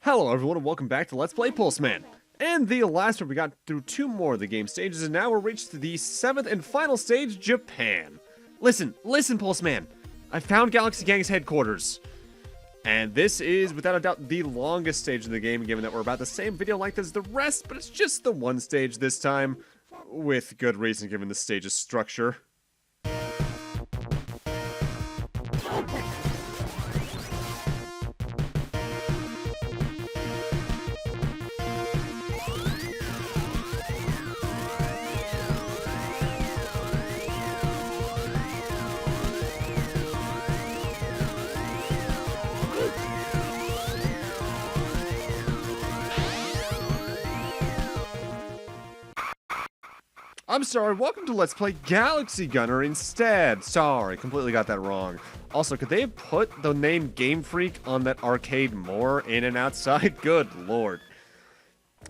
Hello everyone and welcome back to Let's Play Pulseman. And the last one we got through 2 more of the game stages and now we're reached the 7th and final stage, Japan. Listen Pulseman. I found Galaxy Gang's headquarters. And this is without a doubt the longest stage in the game, given that we're about the same video length as the rest, but it's just the one stage this time. With good reason given the stage's structure. I'm sorry, welcome to Let's Play Galaxy Gunner instead. Sorry, completely got that wrong. Also, could they have put the name Game Freak on that arcade more in and outside? Good lord.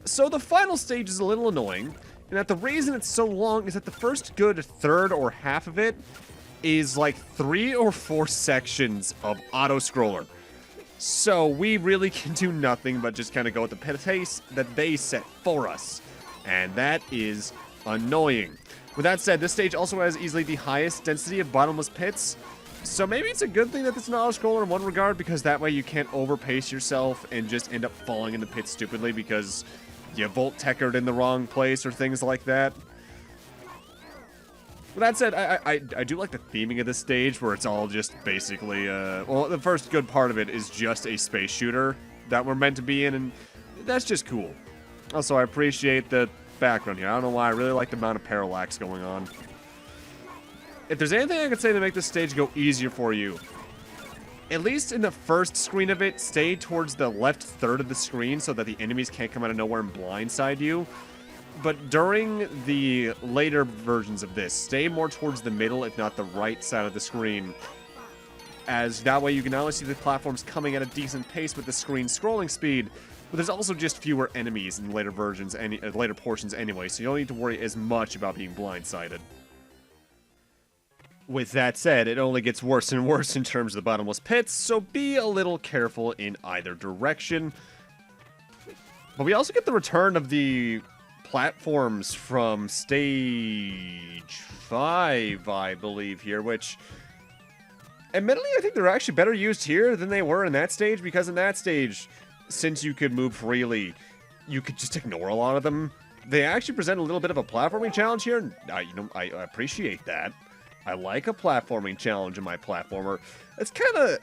So the final stage is a little annoying, and that the reason it's so long is that the first good third or half of it is like 3 or 4 sections of autoscroller. So we really can do nothing but just kind of go at the pace that they set for us. And that is annoying. With that said, this stage also has easily the highest density of bottomless pits, so maybe it's a good thing that it's an autoscroller in one regard, because that way you can't overpace yourself and just end up falling in the pit stupidly because you volt-teched in the wrong place or things like that. With that said, I do like the theming of this stage, where it's all just basically, well, the first good part of it is just a space shooter that we're meant to be in, and that's just cool. Also, I appreciate the background here. I don't know why, I really like the amount of parallax going on. If there's anything I could say to make this stage go easier for you, at least in the first screen of it, stay towards the left third of the screen so that the enemies can't come out of nowhere and blindside you. But during the later versions of this, stay more towards the middle, if not the right side of the screen, as that way you can not only see the platforms coming at a decent pace with the screen scrolling speed, but there's also just fewer enemies in later versions, later portions anyway, so you don't need to worry as much about being blindsided. With that said, it only gets worse and worse in terms of the bottomless pits, so be a little careful in either direction. But we also get the return of the platforms from stage 5, I believe, here, which, admittedly, I think they're actually better used here than they were in that stage, because in that stage, since you could move freely, you could just ignore a lot of them. They actually present a little bit of a platforming challenge here, and I appreciate that. I like a platforming challenge in my platformer. It's kind of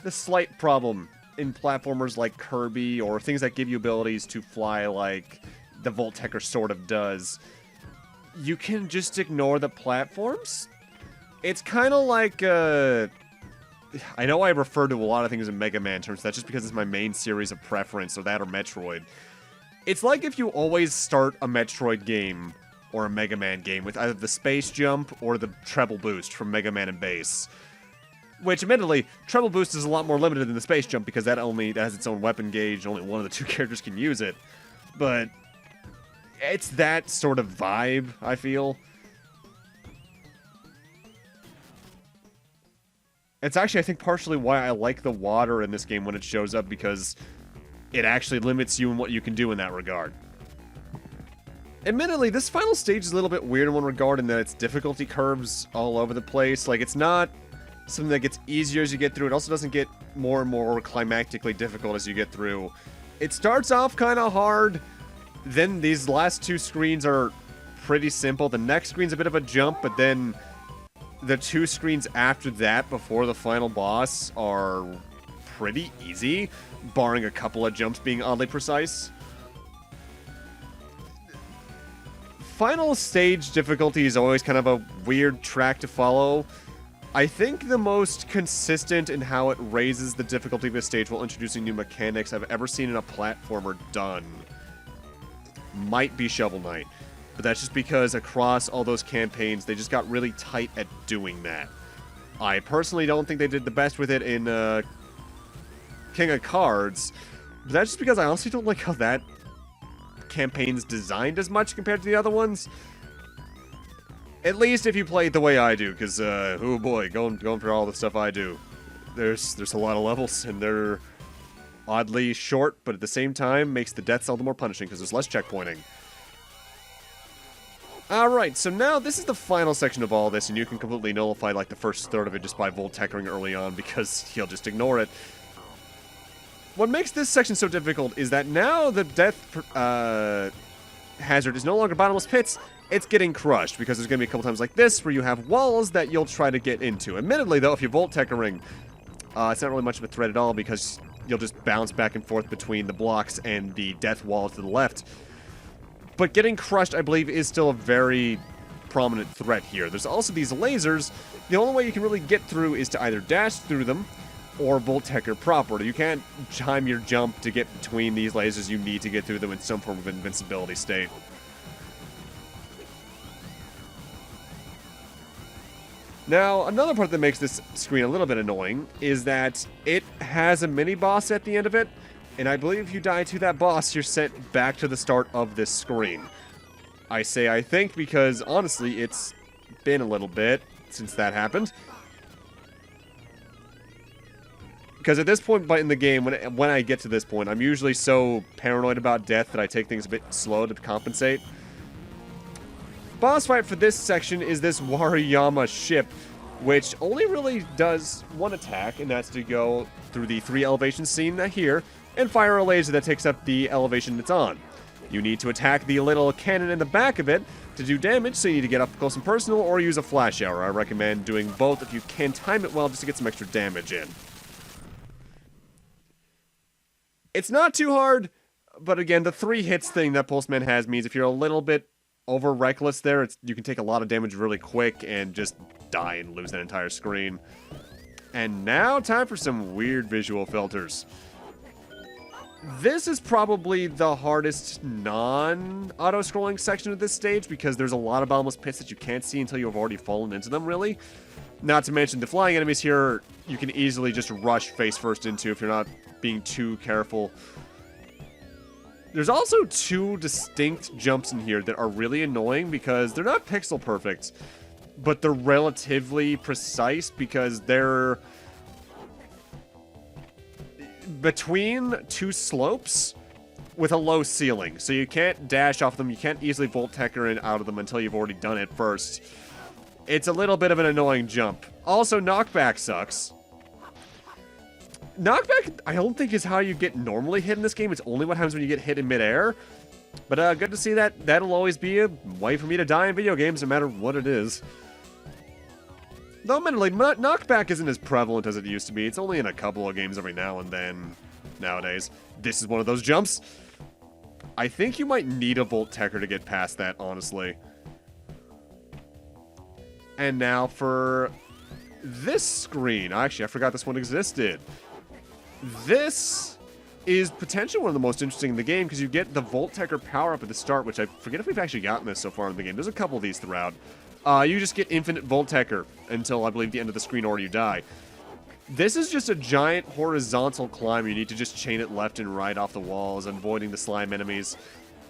the slight problem in platformers like Kirby, or things that give you abilities to fly like the Volt-Techer sort of does. You can just ignore the platforms. It's kind of like, I know I refer to a lot of things in Mega Man terms, that's just because it's my main series of preference, or that or Metroid. It's like if you always start a Metroid game, or a Mega Man game, with either the space jump or the treble boost from Mega Man and Bass. Which, admittedly, treble boost is a lot more limited than the space jump, because that has its own weapon gauge, only one of the 2 characters can use it. But it's that sort of vibe, I feel. It's actually, I think, partially why I like the water in this game when it shows up, because it actually limits you in what you can do in that regard. Admittedly, this final stage is a little bit weird in one regard, in that its difficulty curves all over the place. Like, it's not something that gets easier as you get through. It also doesn't get more and more climactically difficult as you get through. It starts off kind of hard, then these last 2 screens are pretty simple. The next screen's a bit of a jump, but then the 2 screens after that, before the final boss, are pretty easy, barring a couple of jumps being oddly precise. Final stage difficulty is always kind of a weird track to follow. I think the most consistent in how it raises the difficulty of this stage while introducing new mechanics I've ever seen in a platformer done might be Shovel Knight. But that's just because across all those campaigns, they just got really tight at doing that. I personally don't think they did the best with it in King of Cards, but that's just because I honestly don't like how that campaign's designed as much compared to the other ones. At least if you play it the way I do, because, oh boy, going for all the stuff I do, there's a lot of levels, and they're oddly short, but at the same time makes the deaths all the more punishing because there's less checkpointing. Alright, so now this is the final section of all this, and you can completely nullify like the first third of it just by volt-techering early on because he'll just ignore it. What makes this section so difficult is that now the death hazard is no longer bottomless pits, it's getting crushed, because there's going to be a couple times like this where you have walls that you'll try to get into. Admittedly, though, if you volt-techering, it's not really much of a threat at all, because you'll just bounce back and forth between the blocks and the death wall to the left. But getting crushed, I believe, is still a very prominent threat here. There's also these lasers. The only way you can really get through is to either dash through them or volt-techer properly. You can't time your jump to get between these lasers. You need to get through them in some form of invincibility state. Now, another part that makes this screen a little bit annoying is that it has a mini-boss at the end of it. And I believe if you die to that boss, you're sent back to the start of this screen. I say I think because, honestly, it's been a little bit since that happened. Because at this point in the game, when I get to this point, I'm usually so paranoid about death that I take things a bit slow to compensate. Boss fight for this section is this Wariyama ship, which only really does one attack, and that's to go through the 3 elevation scene here, and fire a laser that takes up the elevation it's on. You need to attack the little cannon in the back of it to do damage, so you need to get up close and personal or use a flash arrow. I recommend doing both if you can time it well just to get some extra damage in. It's not too hard, but again, the 3 hits thing that Pulseman has means if you're a little bit over reckless there, you can take a lot of damage really quick and just die and lose that entire screen. And now, time for some weird visual filters. This is probably the hardest non-auto-scrolling section of this stage because there's a lot of bottomless pits that you can't see until you've already fallen into them, really. Not to mention, the flying enemies here, you can easily just rush face first into if you're not being too careful. There's also 2 distinct jumps in here that are really annoying because they're not pixel perfect, but they're relatively precise because they're between 2 slopes with a low ceiling. So you can't dash off them, you can't easily volt-techer in out of them until you've already done it first. It's a little bit of an annoying jump. Also, knockback sucks. Knockback, I don't think is how you get normally hit in this game. It's only what happens when you get hit in midair. But good to see that. That'll always be a way for me to die in video games, no matter what it is. Though, admittedly, knockback isn't as prevalent as it used to be. It's only in a couple of games every now and then nowadays. This is one of those jumps. I think you might need a volt-techer to get past that, honestly. And now for this screen. Actually, I forgot this one existed. This is potentially one of the most interesting in the game because you get the volt-techer power-up at the start, which I forget if we've actually gotten this so far in the game. There's a couple of these throughout. You just get infinite volt-techer until, I believe, the end of the screen or you die. This is just a giant horizontal climb. You need to just chain it left and right off the walls, avoiding the slime enemies.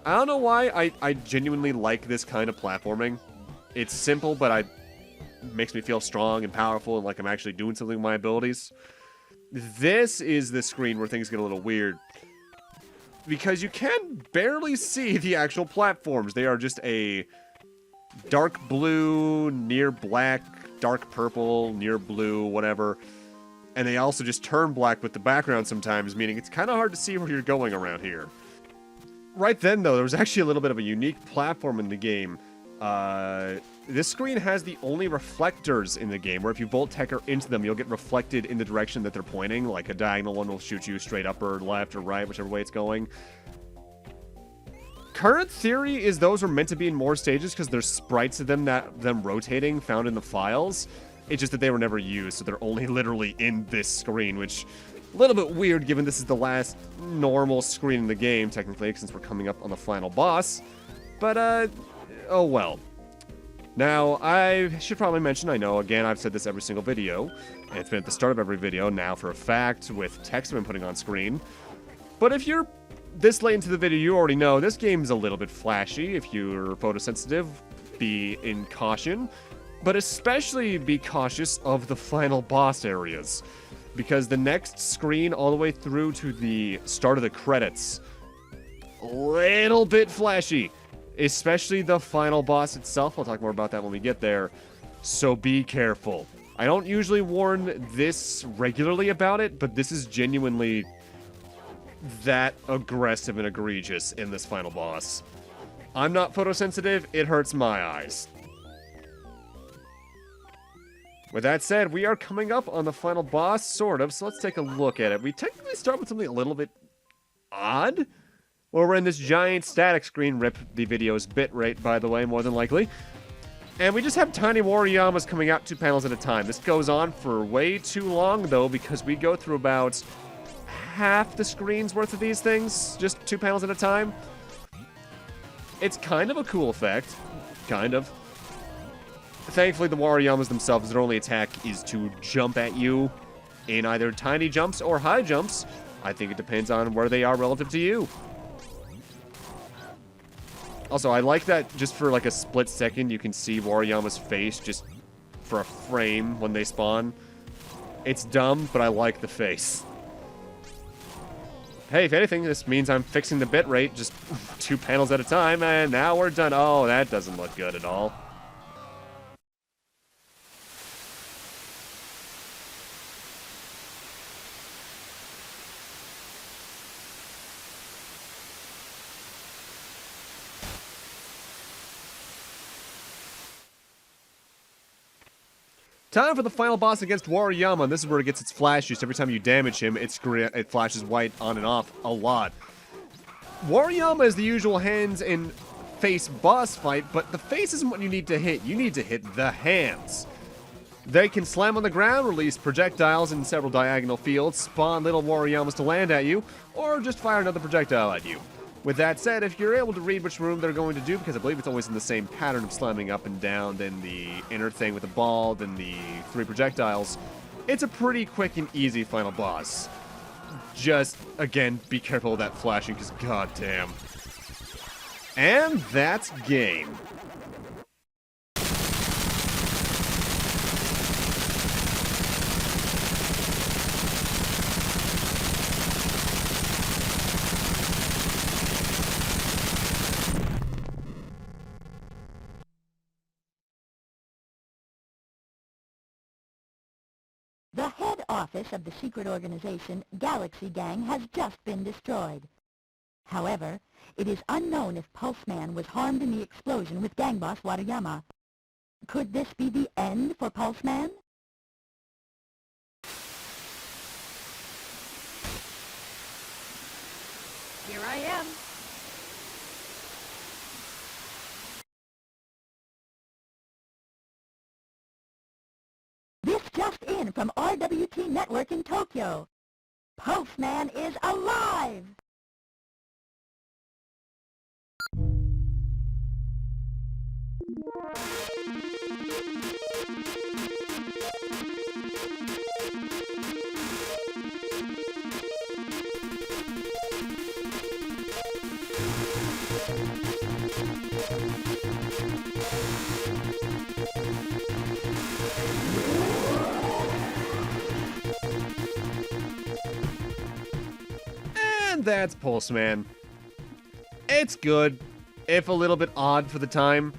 I don't know why I genuinely like this kind of platforming. It's simple, but it makes me feel strong and powerful and like I'm actually doing something with my abilities. This is the screen where things get a little weird. Because you can barely see the actual platforms. They are just a dark blue, near black, dark purple, near blue, whatever. And they also just turn black with the background sometimes, meaning it's kind of hard to see where you're going around here. Right then, though, there was actually a little bit of a unique platform in the game. This screen has the only reflectors in the game, where if you volt-techer into them, you'll get reflected in the direction that they're pointing, like a diagonal one will shoot you straight up or left or right, whichever way it's going. Current theory is those are meant to be in more stages because there's sprites of them rotating found in the files. It's just that they were never used, so they're only literally in this screen, which a little bit weird given this is the last normal screen in the game, technically, since we're coming up on the final boss. But, oh well. Now, I should probably mention, I know, again, I've said this every single video, and it's been at the start of every video now for a fact with text I've been putting on screen. But if you're this late into the video, you already know this game's a little bit flashy. If you're photosensitive, be in caution. But especially be cautious of the final boss areas. because the next screen all the way through to the start of the credits, a little bit flashy, especially the final boss itself. I'll talk more about that when we get there, so be careful. I don't usually warn this regularly about it, but this is genuinely that aggressive and egregious in this final boss. I'm not photosensitive, it hurts my eyes. With that said, we are coming up on the final boss, sort of, so let's take a look at it. We technically start with something a little bit odd, where we're in this giant static screen. Rip the video's bitrate, by the way, more than likely. And we just have tiny Wariyamas coming out 2 panels at a time. This goes on for way too long, though, because we go through about half the screen's worth of these things, just 2 panels at a time. It's kind of a cool effect. Kind of. Thankfully, the Wariyamas themselves, their only attack is to jump at you in either tiny jumps or high jumps. I think it depends on where they are relative to you. Also, I like that just for like a split second, you can see Wariyama's face just for a frame when they spawn. It's dumb, but I like the face. Hey, if anything, this means I'm fixing the bitrate just 2 panels at a time, and now we're done. Oh, that doesn't look good at all. Time for the final boss against Wariyama, and this is where it gets its flash use. Every time you damage him, it flashes white on and off a lot. Wariyama is the usual hands and face boss fight, but the face isn't what you need to hit. You need to hit the hands. They can slam on the ground, release projectiles in several diagonal fields, spawn little Wariyamas to land at you, or just fire another projectile at you. With that said, if you're able to read which room they're going to do, because I believe it's always in the same pattern of slamming up and down, then the inner thing with the ball, then the 3 projectiles, it's a pretty quick and easy final boss. Just, again, be careful of that flashing, because goddamn. And that's game. The head office of the secret organization, Galaxy Gang, has just been destroyed. However, it is unknown if Pulseman was harmed in the explosion with gang boss Wariyama. Could this be the end for Pulseman? Here I am. This just in from RWT Network in Tokyo. Pulseman is alive! And that's Pulseman. It's good, if a little bit odd for the time.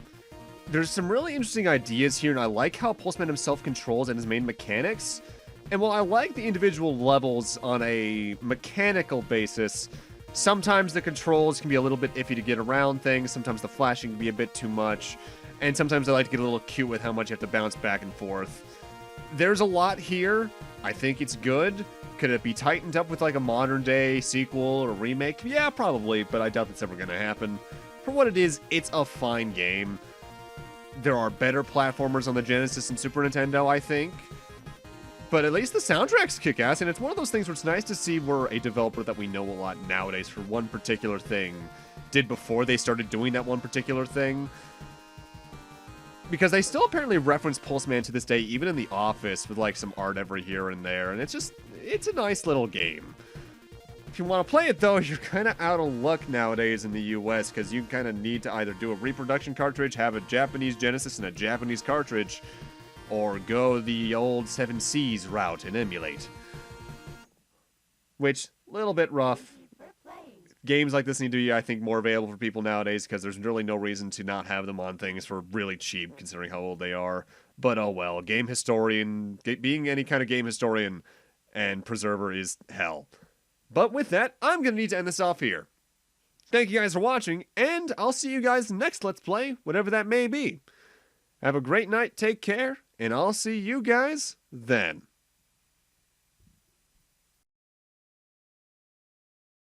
There's some really interesting ideas here, and I like how Pulseman himself controls and his main mechanics. And while I like the individual levels on a mechanical basis, sometimes the controls can be a little bit iffy to get around things, sometimes the flashing can be a bit too much, and sometimes I like to get a little cute with how much you have to bounce back and forth. There's a lot here. I think it's good. Could it be tightened up with like a modern day sequel or remake? Yeah, probably, but I doubt that's ever going to happen. For what it is, it's a fine game. There are better platformers on the Genesis and Super Nintendo, I think. But at least the soundtrack's kick-ass, and it's one of those things where it's nice to see where a developer that we know a lot nowadays for one particular thing did before they started doing that one particular thing. Because they still apparently reference Pulseman to this day, even in The Office, with like some art every here and there, and it's a nice little game. If you want to play it, though, you're kind of out of luck nowadays in the US, because you kind of need to either do a reproduction cartridge, have a Japanese Genesis and a Japanese cartridge, or go the old 7 Seas route and emulate. which, a little bit rough. Games like this need to be, I think, more available for people nowadays because there's really no reason to not have them on things for really cheap, considering how old they are. But oh well, game historian, being any kind of game historian and preserver is hell. But with that, I'm going to need to end this off here. Thank you guys for watching, and I'll see you guys next Let's Play, whatever that may be. Have a great night, take care, and I'll see you guys then.